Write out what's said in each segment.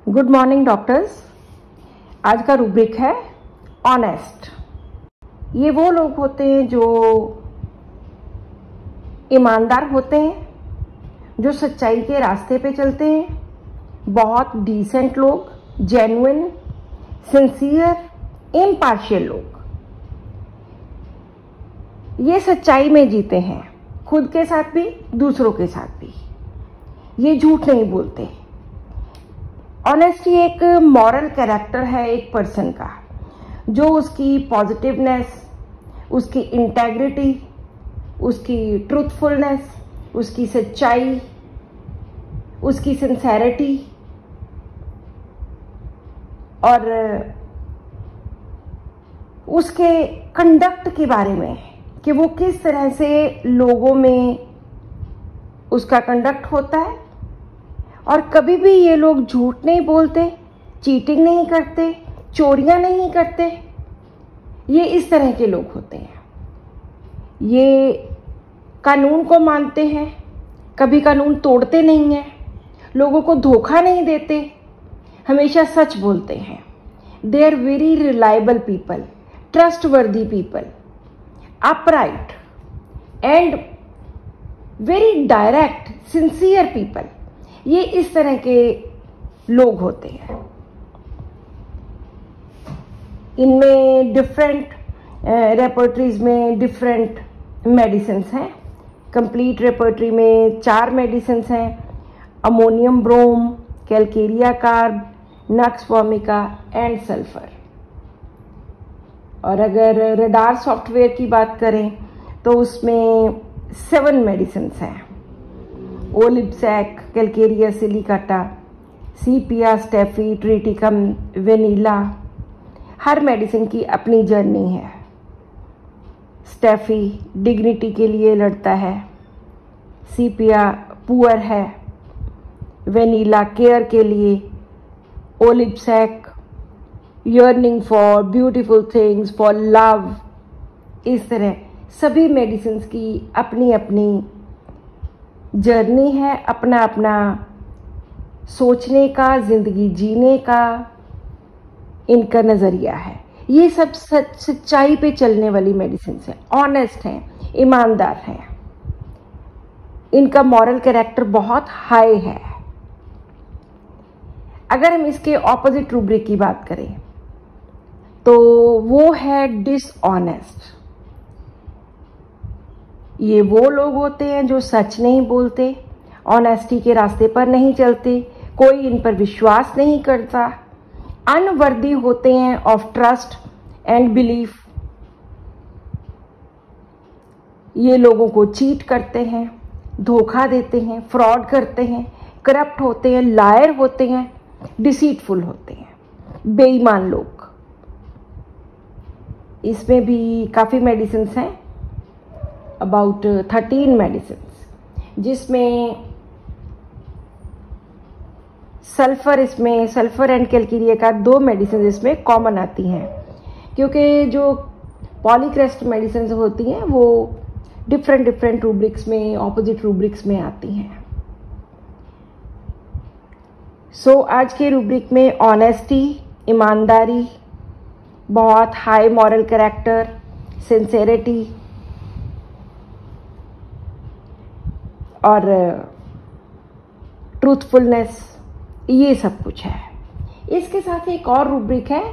Good morning doctors. आज का rubric है ऑनेस्ट। ये वो लोग होते हैं जो ईमानदार होते हैं, जो सच्चाई के रास्ते पे चलते हैं, बहुत डिसेंट लोग, जेन्युइन, सिंसियर, इम्पार्शियल लोग। ये सच्चाई में जीते हैं, खुद के साथ भी दूसरों के साथ भी। ये झूठ नहीं बोलते। ऑनेस्टी एक मॉरल कैरेक्टर है एक पर्सन का, जो उसकी पॉजिटिवनेस, उसकी इंटेग्रिटी, उसकी ट्रूथफुलनेस, उसकी सच्चाई, उसकी सिंसेरिटी और उसके कंडक्ट के बारे में कि वो किस तरह से लोगों में उसका कंडक्ट होता है। और कभी भी ये लोग झूठ नहीं बोलते, चीटिंग नहीं करते, चोरियां नहीं करते। ये इस तरह के लोग होते हैं। ये कानून को मानते हैं, कभी कानून तोड़ते नहीं हैं, लोगों को धोखा नहीं देते, हमेशा सच बोलते हैं। They are very reliable people, trustworthy people, upright and very direct, sincere people. ये इस तरह के लोग होते हैं। इनमें डिफरेंट रेपर्टरीज में डिफरेंट मेडिसिन्स हैं। कंप्लीट रेपर्टरी में 4 मेडिसिन्स हैं: ammonium brom, calcarea carb, nux vomica and sulphur. और अगर रडार सॉफ्टवेयर की बात करें तो उसमें 7 मेडिसिन्स हैं: ओलिप्सैक, कैलकेरिया सिलिकाटा, सीपिया, स्टेफी, ट्रिटिकम, वेनिला। हर मेडिसिन की अपनी जर्नी है। स्टेफी डिग्निटी के लिए लड़ता है, सीपिया पुअर है, वेनिला केयर के लिए, ओलिप्सैक yearning for beautiful things, for love. इस तरह सभी मेडिसिन की अपनी अपनी जर्नी है, अपना अपना सोचने का, जिंदगी जीने का इनका नज़रिया है। ये सब सच्चाई पे चलने वाली मेडिसिन है, ऑनेस्ट हैं, ईमानदार हैं। इनका मॉरल कैरेक्टर बहुत हाई है। अगर हम इसके ऑपोजिट रूब्रिक की बात करें तो वो है डिसऑनेस्ट। ये वो लोग होते हैं जो सच नहीं बोलते, ऑनेस्टी के रास्ते पर नहीं चलते, कोई इन पर विश्वास नहीं करता, अनवर्दी होते हैं ऑफ ट्रस्ट एंड बिलीफ। ये लोगों को चीट करते हैं, धोखा देते हैं, फ्रॉड करते हैं, करप्ट होते हैं, लायर होते हैं, डिसीटफुल होते हैं, बेईमान लोग। इसमें भी काफ़ी मेडिसिन्स हैं, अबाउट 13 मेडिसिन्स, जिसमें सल्फर एंड कैलकेरिया का 2 मेडिसिन इसमें कॉमन आती हैं, क्योंकि जो पॉलीक्रेस्ट मेडिसिन होती हैं वो डिफरेंट रूब्रिक्स में, ऑपोजिट रूब्रिक्स में आती हैं। सो आज के रूब्रिक में ऑनेस्टी, ईमानदारी, बहुत हाई मॉरल कैरेक्टर, सिंसेरिटी और ट्रूथफुलनेस, ये सब कुछ है। इसके साथ एक और रूब्रिक है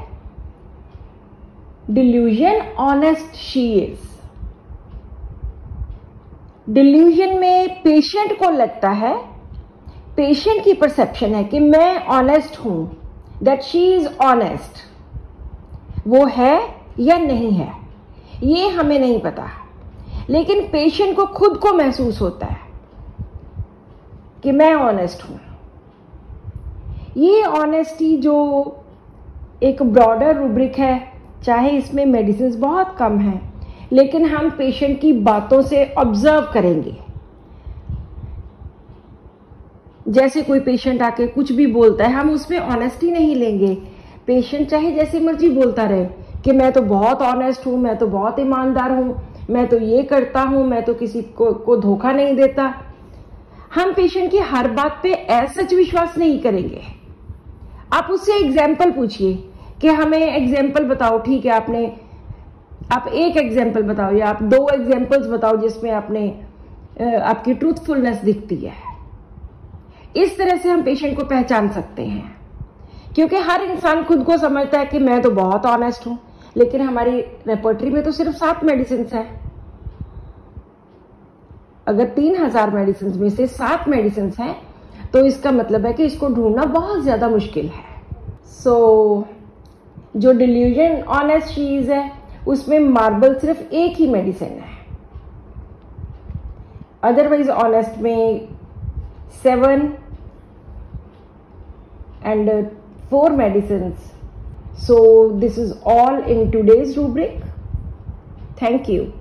delusion honest she is. Delusion में पेशेंट को लगता है, पेशेंट की परसेप्शन है कि मैं ऑनेस्ट हूं, दैट शी इज ऑनेस्ट। वो है या नहीं है ये हमें नहीं पता, लेकिन पेशेंट को खुद को महसूस होता है कि मैं ऑनेस्ट हूं। ये ऑनेस्टी जो एक ब्रॉडर रूब्रिक है, चाहे इसमें मेडिसिन बहुत कम हैं, लेकिन हम पेशेंट की बातों से ऑब्जर्व करेंगे। जैसे कोई पेशेंट आके कुछ भी बोलता है, हम उसमें ऑनेस्टी नहीं लेंगे। पेशेंट चाहे जैसे मर्जी बोलता रहे कि मैं तो बहुत ऑनेस्ट हूं, मैं तो बहुत ईमानदार हूं, मैं तो ये करता हूं, मैं तो किसी को धोखा नहीं देता। हम पेशेंट की हर बात पे सच विश्वास नहीं करेंगे। आप उससे एग्जाम्पल पूछिए कि हमें एग्जाम्पल बताओ, ठीक है, आप एक एग्जाम्पल बताओ या आप 2 एग्जाम्पल्स बताओ जिसमें आपकी ट्रूथफुलनेस दिखती है। इस तरह से हम पेशेंट को पहचान सकते हैं, क्योंकि हर इंसान खुद को समझता है कि मैं तो बहुत ऑनेस्ट हूं, लेकिन हमारी रेपर्टरी में तो सिर्फ 7 मेडिसिन है। अगर 3000 मेडिसिन में से 7 मेडिसिन हैं तो इसका मतलब है कि इसको ढूंढना बहुत ज्यादा मुश्किल है। जो डिल्यूजन ऑनेस्ट चीज है उसमें मार्बल सिर्फ एक ही मेडिसिन है, अदरवाइज ऑनेस्ट में 7 and 4 medicines. So this is all in today's rubric. Thank you.